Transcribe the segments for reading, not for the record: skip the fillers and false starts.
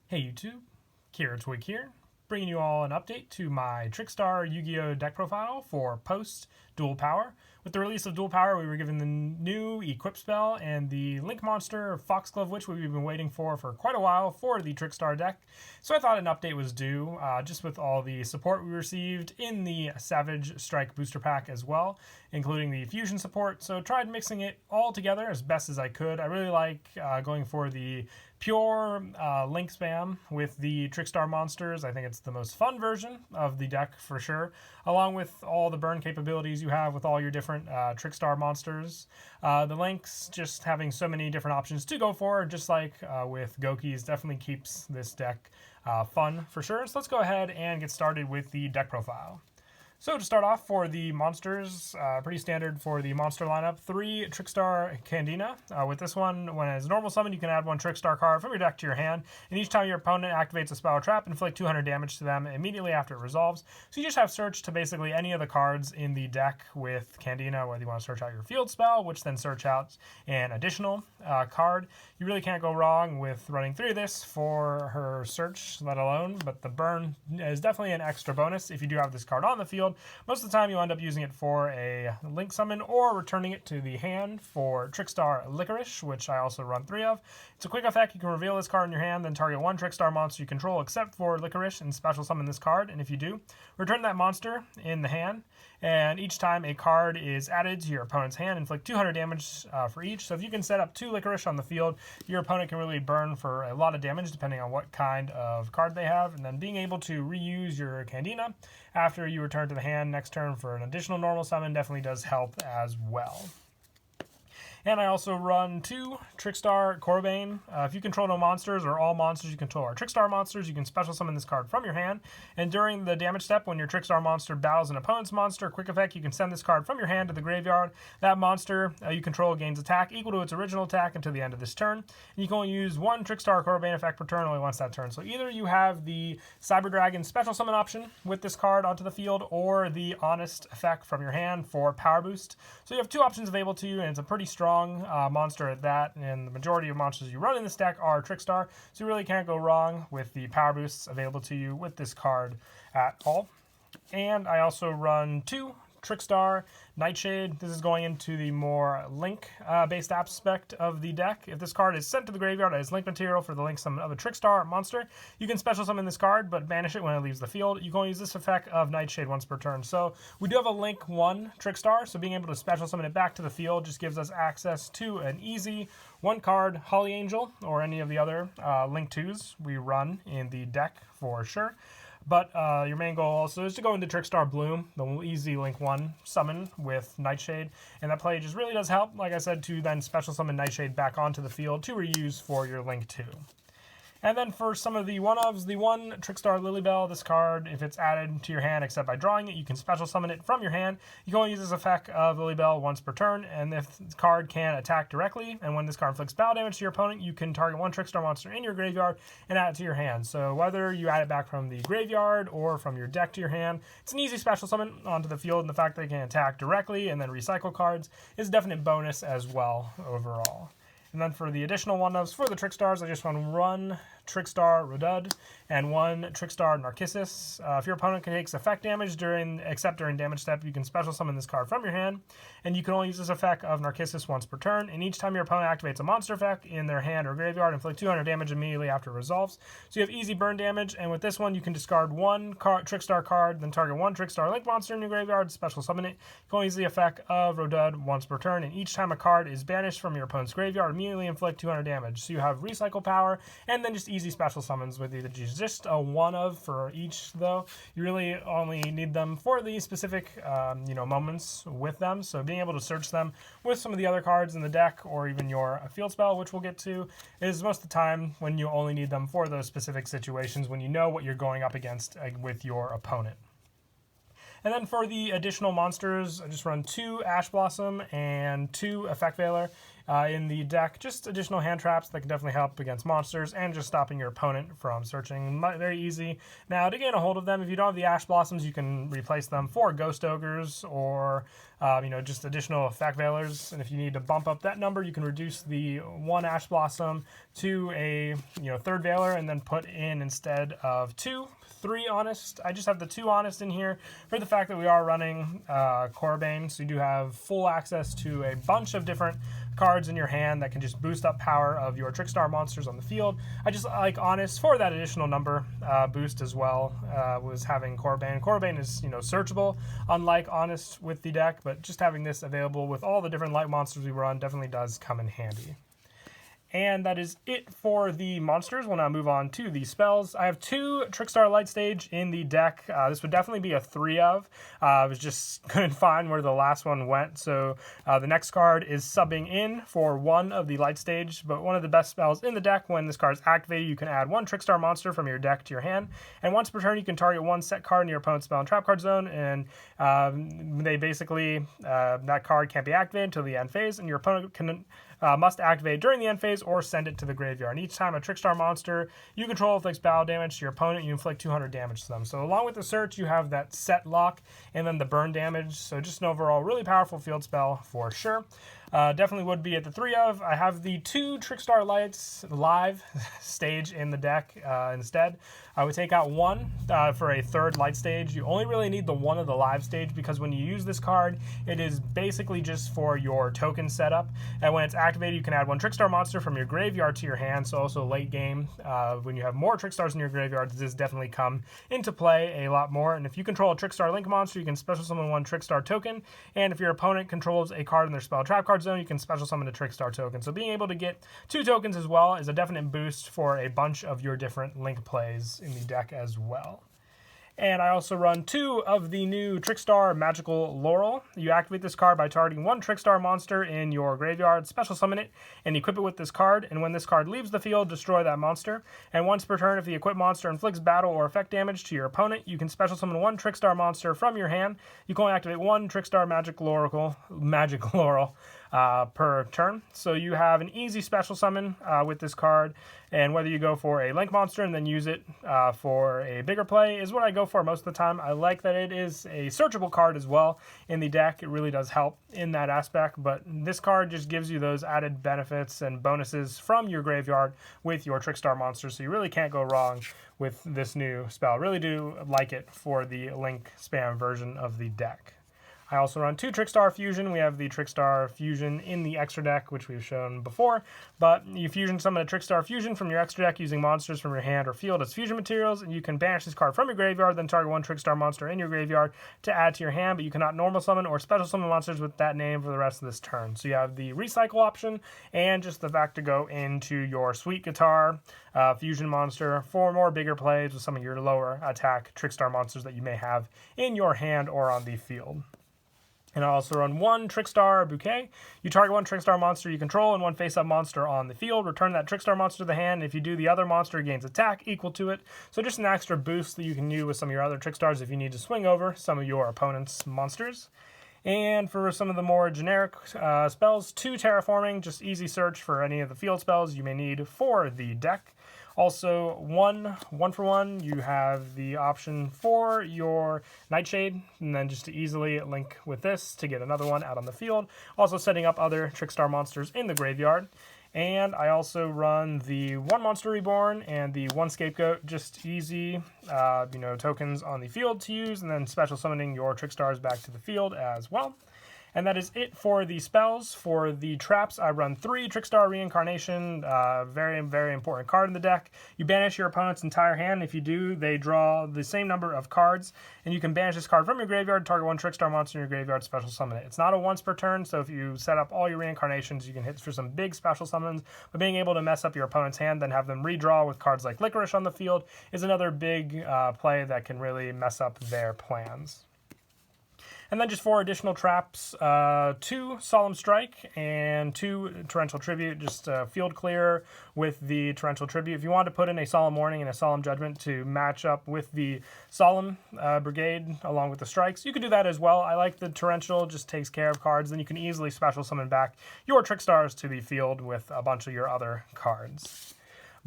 Hey YouTube, Kira Twig here, bringing you all an update to my Trickstar Yugioh deck profile for post Dual Power. With the release of Dual Power, we were given the new Equip spell and the Link Monster Foxglove, which we've been waiting for quite a while for the Trickstar deck. So I thought an update was due, just with all the support we received in the Savage Strike booster pack as well, including the fusion support. So tried mixing it all together as best as I could. I really like going for the pure Link spam with the Trickstar monsters. I think it's the most fun version of the deck for sure, along with all the burn capabilities you have with all your different Trickstar monsters. The Links just having so many different options to go for, just like with Goki's, definitely keeps this deck fun for sure. So let's go ahead and get started with the deck profile. So to start off for the monsters, pretty standard for the monster lineup, 3 Trickstar Candina. With this one, when it's normal summon, you can add 1 Trickstar card from your deck to your hand, and each time your opponent activates a spell or trap, inflict 200 damage to them immediately after it resolves. So you just have search to basically any of the cards in the deck with Candina, whether you want to search out your field spell, which then search out an additional card. You really can't go wrong with running through this for her search, let alone, but the burn is definitely an extra bonus if you do have this card on the field. Most of the time, you end up using it for a Link summon or returning it to the hand for Trickstar Licorice, which I also run 3 of. It's a quick effect. You can reveal this card in your hand, then target 1 Trickstar monster you control except for Licorice and special summon this card. And if you do, return that monster in the hand. And each time a card is added to your opponent's hand, inflict 200 damage for each. So if you can set up 2 Licorice on the field, your opponent can really burn for a lot of damage depending on what kind of card they have. And then being able to reuse your Candina after you return to the hand next turn for an additional normal summon definitely does help as well. And I also run 2 Trickstar Corbane. If you control no monsters or all monsters you control are Trickstar monsters, you can special summon this card from your hand. And during the damage step, when your Trickstar monster battles an opponent's monster, quick effect, you can send this card from your hand to the graveyard. That monster you control gains attack equal to its original attack until the end of this turn. And you can only use 1 Trickstar Corbane effect per turn only once that turn. So either you have the Cyber Dragon special summon option with this card onto the field, or the Honest effect from your hand for power boost. So you have 2 options available to you, and it's a pretty strong monster at that, and the majority of monsters you run in this deck are Trickstar, so you really can't go wrong with the power boosts available to you with this card at all. And I also run 2 Trickstar Nightshade. This is going into the more Link-based aspect of the deck. If this card is sent to the graveyard as Link material for the Link summon of a Trickstar monster, you can special summon this card, but banish it when it leaves the field. You can only use this effect of Nightshade once per turn. So we do have a Link 1 Trickstar, so being able to special summon it back to the field just gives us access to an easy 1-card Holly Angel, or any of the other Link 2s we run in the deck for sure. But your main goal also is to go into Trickstar Bloom, the easy Link 1 summon with Nightshade. And that play just really does help, like I said, to then special summon Nightshade back onto the field to reuse for your Link 2. And then for some of the one-ofs, the 1 Trickstar Lilybell, this card, if it's added to your hand except by drawing it, you can special summon it from your hand. You can only use this effect of Lilybell once per turn, and if the card can attack directly, and when this card inflicts battle damage to your opponent, you can target 1 Trickstar monster in your graveyard and add it to your hand. So whether you add it back from the graveyard or from your deck to your hand, it's an easy special summon onto the field, and the fact that it can attack directly and then recycle cards is a definite bonus as well overall. And then for the additional one-ofs for the Trickstars, I just want to run Trickstar Rodud and 1 Trickstar Narcissus. If your opponent takes effect damage except during damage step, you can special summon this card from your hand, and you can only use this effect of Narcissus once per turn. And each time your opponent activates a monster effect in their hand or graveyard, inflict 200 damage immediately after it resolves. So you have easy burn damage, and with this one, you can discard 1 Trickstar card, then target 1 Trickstar Link monster in your graveyard, special summon it. You can only use the effect of Rodud once per turn, and each time a card is banished from your opponent's graveyard, immediately inflict 200 damage. So you have recycle power, and then just easy special summons with either just a 1-of for each, though. You really only need them for the specific moments with them, so being able to search them with some of the other cards in the deck or even your field spell, which we'll get to, is most of the time when you only need them for those specific situations when you know what you're going up against with your opponent. And then for the additional monsters, I just run 2 Ash Blossom and 2 Effect Veiler. in the deck. Just additional hand traps that can definitely help against monsters and just stopping your opponent from searching. Very easy. Now, to gain a hold of them, if you don't have the Ash Blossoms, you can replace them for Ghost Ogres or just additional Effect Veilers. And if you need to bump up that number, you can reduce the 1 Ash Blossom to a 3rd Veiler and then put in instead of 2, 3 Honest. I just have the 2 Honest in here for the fact that we are running Corbane, so you do have full access to a bunch of different cards in your hand that can just boost up power of your Trickstar monsters on the field. I just like Honest for that additional number boost as well. Was having Corbane. Corbane is searchable, unlike Honest with the deck, but just having this available with all the different light monsters we run definitely does come in handy. And that is it for the monsters. We'll now move on to the spells. I have 2 Trickstar Light Stage in the deck. This would definitely be a 3 of. I was just couldn't find where the last one went. So the next card is subbing in for 1 of the Light Stage. But one of the best spells in the deck, when this card is activated, you can add 1 Trickstar monster from your deck to your hand. And once per turn, you can target 1 set card in your opponent's spell and trap card zone. And they basically, that card can't be activated until the end phase. And your opponent can must activate during the end phase or send it to the graveyard. And each time a Trickstar monster you control inflicts battle damage to your opponent, you inflict 200 damage to them. So along with the search, you have that set lock and then the burn damage. So just an overall really powerful field spell for sure. Definitely would be at the 3 of. I have the 2 Trickstar Lights live stage in the deck instead. I would take out 1 for a 3rd light stage. You only really need the 1 of the live stage because when you use this card, it is basically just for your token setup. And when it's activated, you can add 1 Trickstar monster from your graveyard to your hand. So also late game, when you have more Trickstars in your graveyard, this definitely come into play a lot more. And if you control a Trickstar Link monster, you can special summon 1 Trickstar token. And if your opponent controls a card in their spell trap card zone, you can special summon a Trickstar token. So being able to get 2 tokens as well is a definite boost for a bunch of your different Link plays in the deck as well. And I also run 2 of the new Trickstar Magical Laurel. You activate this card by targeting 1 Trickstar monster in your graveyard, special summon it, and equip it with this card. And when this card leaves the field, destroy that monster. And once per turn, if the equipped monster inflicts battle or effect damage to your opponent, you can special summon 1 Trickstar monster from your hand. You can only activate 1 Trickstar Magic Laurel per turn. So you have an easy special summon with this card, and whether you go for a Link monster and then use it for a bigger play is what I go for most of the time. I like that it is a searchable card as well in the deck. It really does help in that aspect, but this card just gives you those added benefits and bonuses from your graveyard with your Trickstar monsters, so you really can't go wrong with this new spell. I really do like it for the Link spam version of the deck. I also run 2 Trickstar Fusion. We have the Trickstar Fusion in the extra deck, which we've shown before, but you fusion summon a Trickstar Fusion from your extra deck using monsters from your hand or field as fusion materials, and you can banish this card from your graveyard, then target 1 Trickstar monster in your graveyard to add to your hand, but you cannot normal summon or special summon monsters with that name for the rest of this turn. So you have the recycle option and just the fact to go into your Sweet Guitar Fusion monster for more bigger plays with some of your lower attack Trickstar monsters that you may have in your hand or on the field. And I also run 1 Trickstar Bouquet. You target 1 Trickstar monster you control and 1 face-up monster on the field. Return that Trickstar monster to the hand. If you do, the other monster gains attack equal to it. So just an extra boost that you can use with some of your other Trickstars if you need to swing over some of your opponent's monsters. And for some of the more generic spells, 2 Terraforming, just easy search for any of the field spells you may need for the deck. Also, 1 for 1, you have the option for your Nightshade, and then just to easily link with this to get another one out on the field. Also setting up other Trickstar monsters in the graveyard. And I also run the 1 Monster Reborn and the 1 Scapegoat, just easy, tokens on the field to use, and then special summoning your Trickstars back to the field as well. And that is it for the spells. For the traps, I run 3 Trickstar Reincarnation, very, very important card in the deck. You banish your opponent's entire hand. If you do, they draw the same number of cards, and you can banish this card from your graveyard, target 1 Trickstar monster in your graveyard, special summon it. It's not a once per turn, so if you set up all your Reincarnations, you can hit for some big special summons, but being able to mess up your opponent's hand, then have them redraw with cards like Licorice on the field is another big play that can really mess up their plans. And then just 4 additional traps, 2 Solemn Strike and 2 Torrential Tribute, just field clear with the Torrential Tribute. If you want to put in a Solemn Warning and a Solemn Judgment to match up with the Solemn Brigade along with the strikes, you could do that as well. I like the Torrential, just takes care of cards, then you can easily special summon back your Trickstars to the field with a bunch of your other cards.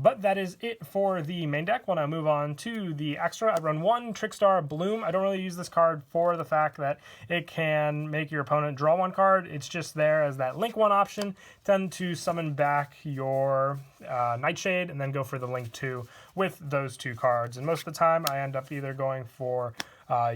But that is it for the main deck. When I move on to the extra, I run 1 Trickstar Bloom. I don't really use this card for the fact that it can make your opponent draw 1 card. It's just there as that Link 1 option. Tend to summon back your Nightshade and then go for the Link 2 with those 2 cards. And most of the time, I end up either going for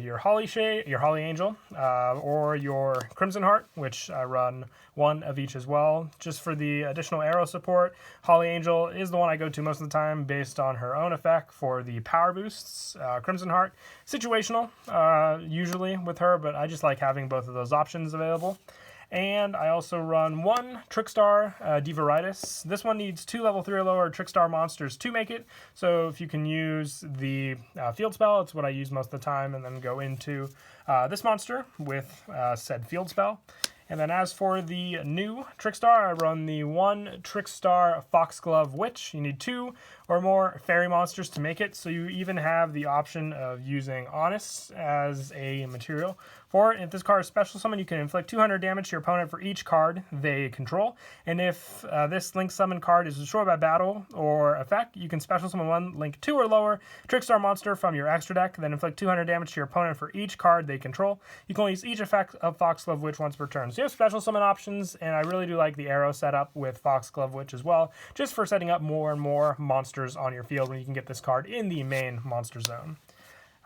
your Holly Angel, or your Crimson Heart, which I run 1 of each as well. Just for the additional arrow support, Holly Angel is the one I go to most of the time based on her own effect for the power boosts. Crimson Heart, situational, usually with her, but I just like having both of those options available. And I also run 1 Trickstar Divaritis. This one needs 2 level 3 or lower Trickstar monsters to make it. So if you can use the field spell, it's what I use most of the time, and then go into this monster with said field spell. And then as for the new Trickstar, I run the 1 Trickstar Foxglove Witch. You need 2 or more fairy monsters to make it, so you even have the option of using Honest as a material for it. If this card is special summon, you can inflict 200 damage to your opponent for each card they control. And if this Link Summon card is destroyed by battle or effect, you can special summon 1 Link 2 or lower Trickstar monster from your extra deck, then inflict 200 damage to your opponent for each card they control. You can only use each effect of Foxglove Witch once per turn. So you have special summon options, and I really do like the arrow setup with Foxglove Witch as well, just for setting up more and more monsters on your field when you can get this card in the main monster zone.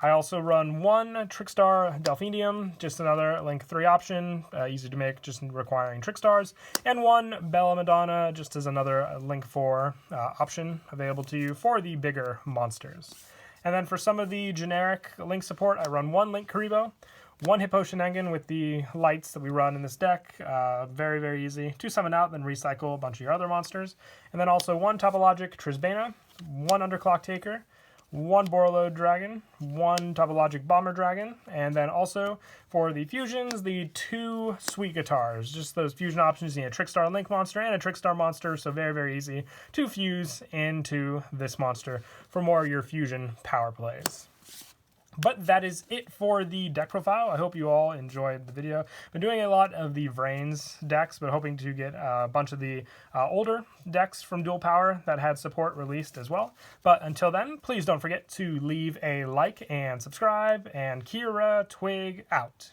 I also run 1 Trickstar Delphinium, just another Link 3 option, easy to make, just requiring Trickstars, and 1 Bella Madonna, just as another Link 4 option available to you for the bigger monsters. And then for some of the generic Link support, I run 1 Link Karibo, 1 Hippo Shenangan with the lights that we run in this deck. Very, very easy to summon out, then recycle a bunch of your other monsters. And then also 1 Topologic Trisbana, 1 Underclock Taker, 1 Borreload Dragon, 1 Topologic Bomber Dragon, and then also for the fusions, the 2 Sweet Guitars. Just those fusion options, you need a Trickstar Link monster and a Trickstar monster, so very, very easy to fuse into this monster for more of your fusion power plays. But that is it for the deck profile. I hope you all enjoyed the video. I've been doing a lot of the Vrains decks, but hoping to get a bunch of the older decks from Dual Power that had support released as well. But until then, please don't forget to leave a like and subscribe, and Kira Twig out.